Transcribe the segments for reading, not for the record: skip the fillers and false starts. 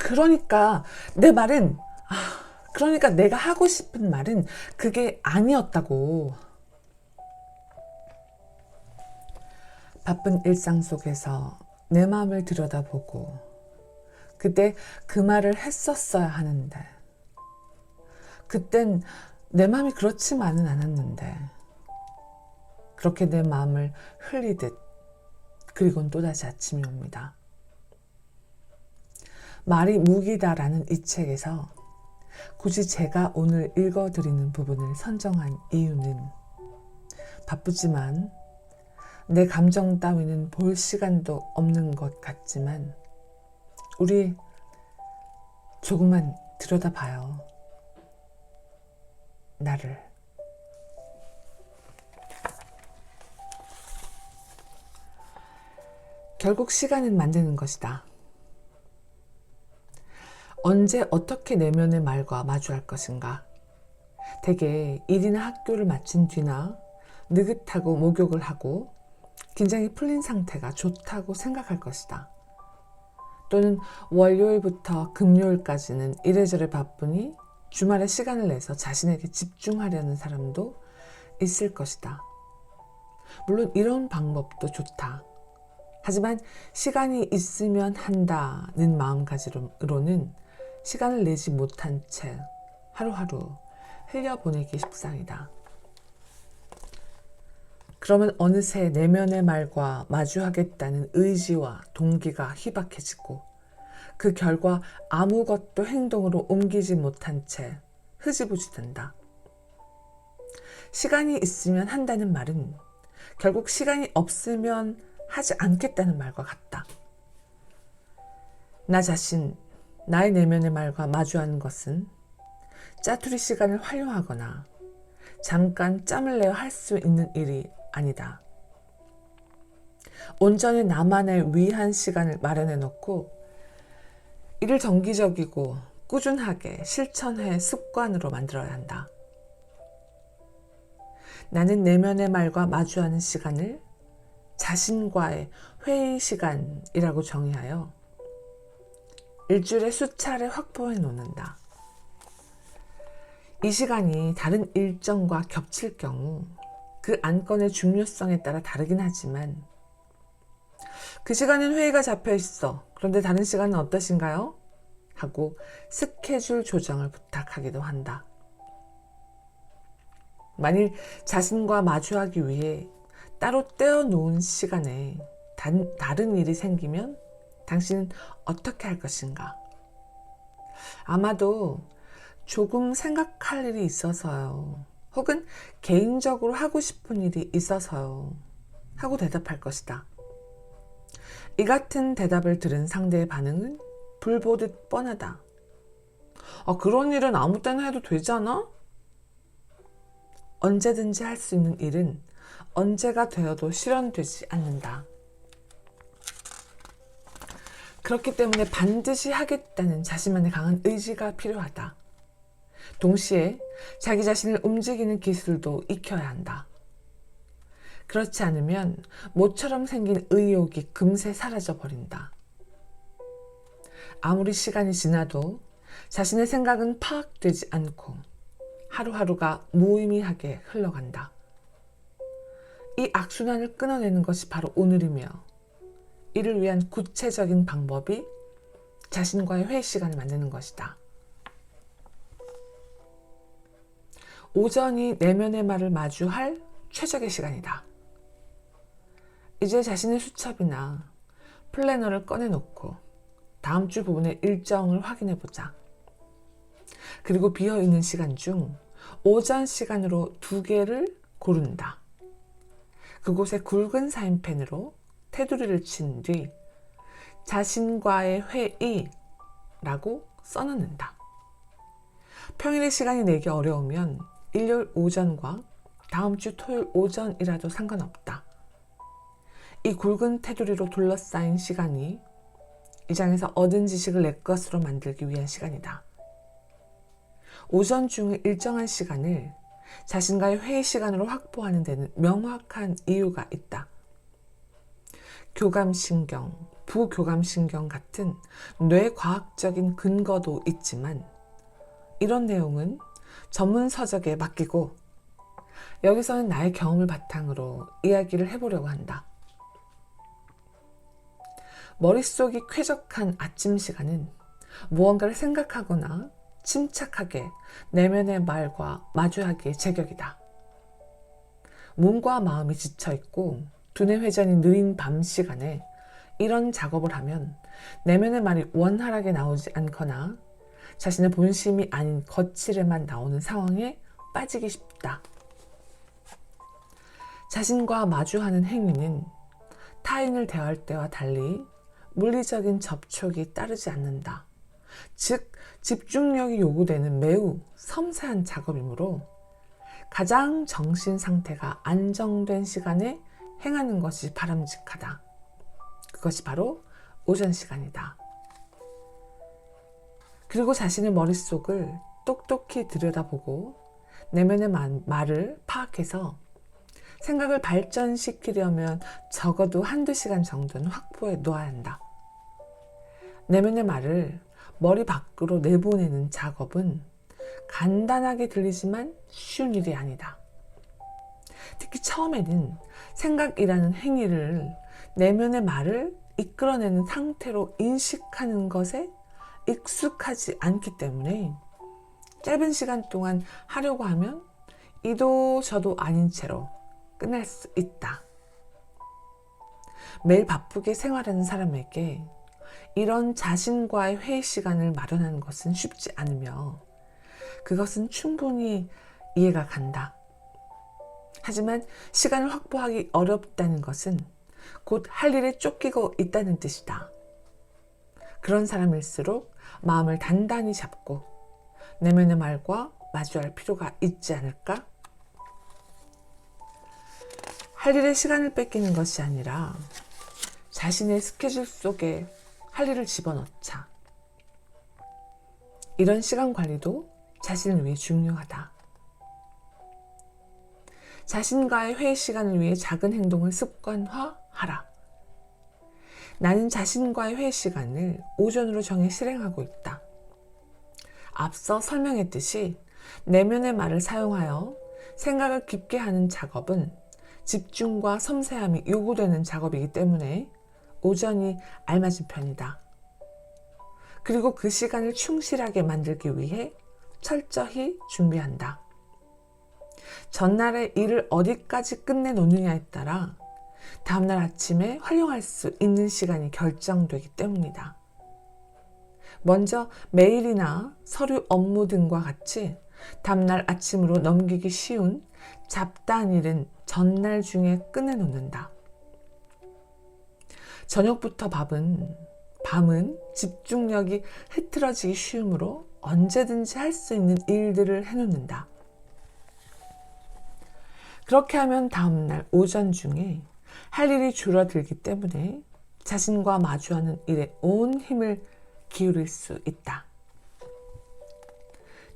그러니까 내 말은, 그러니까 내가 하고 싶은 말은 그게 아니었다고. 바쁜 일상 속에서 내 마음을 들여다보고 그때 그 말을 했었어야 하는데, 그땐 내 마음이 그렇지만은 않았는데, 그렇게 내 마음을 흘리듯 그리고는 또다시 아침이 옵니다. 말이 무기다라는 이 책에서 굳이 제가 오늘 읽어드리는 부분을 선정한 이유는, 바쁘지만 내 감정 따위는 볼 시간도 없는 것 같지만 우리 조금만 들여다봐요. 나를. 결국 시간은 만드는 것이다. 언제 어떻게 내면의 말과 마주할 것인가. 대개 일이나 학교를 마친 뒤나 느긋하고 목욕을 하고 긴장이 풀린 상태가 좋다고 생각할 것이다. 또는 월요일부터 금요일까지는 이래저래 바쁘니 주말에 시간을 내서 자신에게 집중하려는 사람도 있을 것이다. 물론 이런 방법도 좋다. 하지만 시간이 있으면 한다는 마음가짐으로는 시간을 내지 못한 채 하루하루 흘려보내기 십상이다. 그러면 어느새 내면의 말과 마주하겠다는 의지와 동기가 희박해지고 그 결과 아무것도 행동으로 옮기지 못한 채 흐지부지 된다. 시간이 있으면 한다는 말은 결국 시간이 없으면 하지 않겠다는 말과 같다. 나 자신, 나의 내면의 말과 마주하는 것은 짜투리 시간을 활용하거나 잠깐 짬을 내어 할 수 있는 일이 아니다. 온전히 나만을 위한 시간을 마련해 놓고 이를 정기적이고 꾸준하게 실천해 습관으로 만들어야 한다. 나는 내면의 말과 마주하는 시간을 자신과의 회의 시간이라고 정의하여 일주일에 수차례 확보해 놓는다. 이 시간이 다른 일정과 겹칠 경우 그 안건의 중요성에 따라 다르긴 하지만, 그 시간엔 회의가 잡혀 있어. 그런데 다른 시간은 어떠신가요? 하고 스케줄 조정을 부탁하기도 한다. 만일 자신과 마주하기 위해 따로 떼어놓은 시간에 다른 일이 생기면 당신은 어떻게 할 것인가? 아마도 조금 생각할 일이 있어서요. 혹은 개인적으로 하고 싶은 일이 있어서요. 하고 대답할 것이다. 이 같은 대답을 들은 상대의 반응은 불보듯 뻔하다. 그런 일은 아무 때나 해도 되잖아? 언제든지 할 수 있는 일은 언제가 되어도 실현되지 않는다. 그렇기 때문에 반드시 하겠다는 자신만의 강한 의지가 필요하다. 동시에 자기 자신을 움직이는 기술도 익혀야 한다. 그렇지 않으면 모처럼 생긴 의욕이 금세 사라져 버린다. 아무리 시간이 지나도 자신의 생각은 파악되지 않고 하루하루가 무의미하게 흘러간다. 이 악순환을 끊어내는 것이 바로 오늘이며, 이를 위한 구체적인 방법이 자신과의 회의 시간을 만드는 것이다. 오전이 내면의 말을 마주할 최적의 시간이다. 이제 자신의 수첩이나 플래너를 꺼내놓고 다음 주 부분의 일정을 확인해보자. 그리고 비어있는 시간 중 오전 시간으로 2개를 고른다. 그곳에 굵은 사인펜으로 테두리를 친 뒤 자신과의 회의라고 써놓는다. 평일에 시간이 내기 어려우면 일요일 오전과 다음 주 토요일 오전이라도 상관없다. 이 굵은 테두리로 둘러싸인 시간이 이 장에서 얻은 지식을 내 것으로 만들기 위한 시간이다. 오전 중의 일정한 시간을 자신과의 회의 시간으로 확보하는 데는 명확한 이유가 있다. 교감신경, 부교감신경 같은 뇌과학적인 근거도 있지만 이런 내용은 전문 서적에 맡기고 여기서는 나의 경험을 바탕으로 이야기를 해보려고 한다. 머릿속이 쾌적한 아침 시간은 무언가를 생각하거나 침착하게 내면의 말과 마주하기의 제격이다. 몸과 마음이 지쳐있고 두뇌 회전이 느린 밤 시간에 이런 작업을 하면 내면의 말이 원활하게 나오지 않거나 자신의 본심이 아닌 거칠에만 나오는 상황에 빠지기 쉽다. 자신과 마주하는 행위는 타인을 대할 때와 달리 물리적인 접촉이 따르지 않는다. 즉, 집중력이 요구되는 매우 섬세한 작업이므로 가장 정신 상태가 안정된 시간에 행하는 것이 바람직하다. 그것이 바로 오전 시간이다. 그리고 자신의 머릿속을 똑똑히 들여다보고 내면의 말을 파악해서 생각을 발전시키려면 적어도 한두 시간 정도는 확보해 놓아야 한다. 내면의 말을 머리 밖으로 내보내는 작업은 간단하게 들리지만 쉬운 일이 아니다. 특히 처음에는 생각이라는 행위를 내면의 말을 이끌어내는 상태로 인식하는 것에 익숙하지 않기 때문에 짧은 시간 동안 하려고 하면 이도 저도 아닌 채로 끝날 수 있다. 매일 바쁘게 생활하는 사람에게 이런 자신과의 회의 시간을 마련하는 것은 쉽지 않으며 그것은 충분히 이해가 간다. 하지만 시간을 확보하기 어렵다는 것은 곧 할 일에 쫓기고 있다는 뜻이다. 그런 사람일수록 마음을 단단히 잡고 내면의 말과 마주할 필요가 있지 않을까? 할 일에 시간을 뺏기는 것이 아니라 자신의 스케줄 속에 할 일을 집어넣자. 이런 시간 관리도 자신을 위해 중요하다. 자신과의 회의 시간을 위해 작은 행동을 습관화하라. 나는 자신과의 회의 시간을 오전으로 정해 실행하고 있다. 앞서 설명했듯이 내면의 말을 사용하여 생각을 깊게 하는 작업은 집중과 섬세함이 요구되는 작업이기 때문에 오전이 알맞은 편이다. 그리고 그 시간을 충실하게 만들기 위해 철저히 준비한다. 전날의 일을 어디까지 끝내놓느냐에 따라 다음날 아침에 활용할 수 있는 시간이 결정되기 때문이다. 먼저 메일이나 서류 업무 등과 같이 다음날 아침으로 넘기기 쉬운 잡다한 일은 전날 중에 끝내놓는다. 저녁부터 밤은 집중력이 흐트러지기 쉬우므로 언제든지 할 수 있는 일들을 해놓는다. 그렇게 하면 다음날 오전 중에 할 일이 줄어들기 때문에 자신과 마주하는 일에 온 힘을 기울일 수 있다.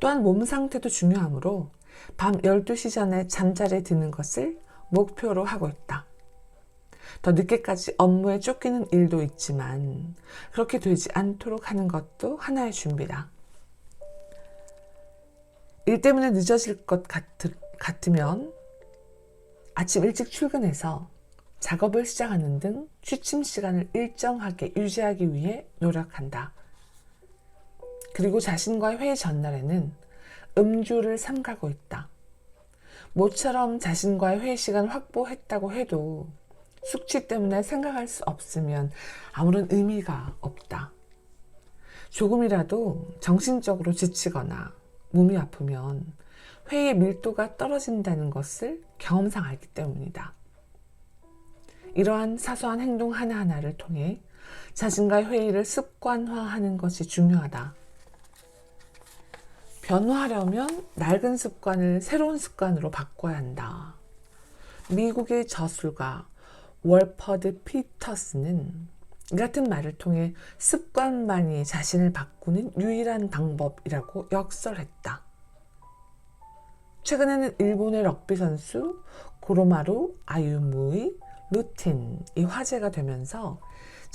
또한 몸 상태도 중요하므로 밤 12시 전에 잠자리에 드는 것을 목표로 하고 있다. 더 늦게까지 업무에 쫓기는 일도 있지만 그렇게 되지 않도록 하는 것도 하나의 준비다. 일 때문에 늦어질 것 같으면 아침 일찍 출근해서 작업을 시작하는 등 취침 시간을 일정하게 유지하기 위해 노력한다. 그리고 자신과의 회의 전날에는 음주를 삼가고 있다. 모처럼 자신과의 회의 시간을 확보했다고 해도 숙취 때문에 생각할 수 없으면 아무런 의미가 없다. 조금이라도 정신적으로 지치거나 몸이 아프면 회의의 밀도가 떨어진다는 것을 경험상 알기 때문이다. 이러한 사소한 행동 하나하나를 통해 자신과의 회의를 습관화하는 것이 중요하다. 변화하려면 낡은 습관을 새로운 습관으로 바꿔야 한다. 미국의 저술가 월퍼드 피터스는 이 같은 말을 통해 습관만이 자신을 바꾸는 유일한 방법이라고 역설했다. 최근에는 일본의 럭비 선수 고로마루 아유무의 루틴이 화제가 되면서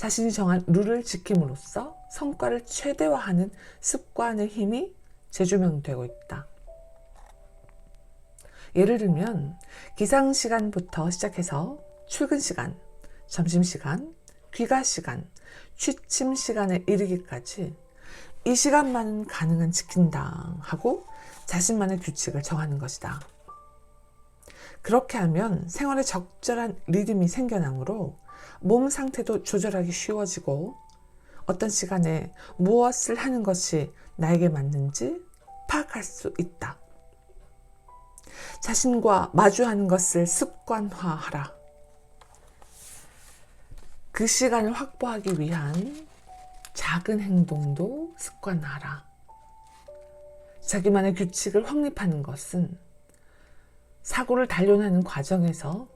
자신이 정한 룰을 지킴으로써 성과를 최대화하는 습관의 힘이 재조명되고 있다. 예를 들면 기상시간부터 시작해서 출근시간, 점심시간, 귀가시간, 취침시간에 이르기까지 이 시간만은 가능한 지킨다 하고 자신만의 규칙을 정하는 것이다. 그렇게 하면 생활에 적절한 리듬이 생겨나므로 몸 상태도 조절하기 쉬워지고 어떤 시간에 무엇을 하는 것이 나에게 맞는지 파악할 수 있다. 자신과 마주하는 것을 습관화하라. 그 시간을 확보하기 위한 작은 행동도 습관화하라. 자기만의 규칙을 확립하는 것은 사고를 단련하는 과정에서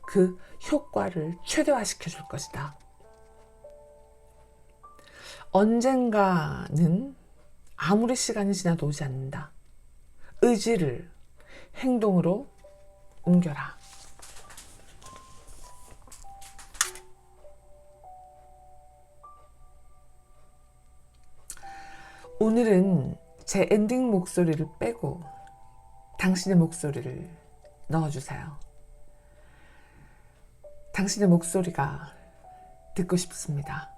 그 효과를 최대화시켜 줄 것이다. 언젠가는 아무리 시간이 지나도 오지 않는다. 의지를 행동으로 옮겨라. 오늘은 제 엔딩 목소리를 빼고 당신의 목소리를 넣어주세요. 당신의 목소리가 듣고 싶습니다.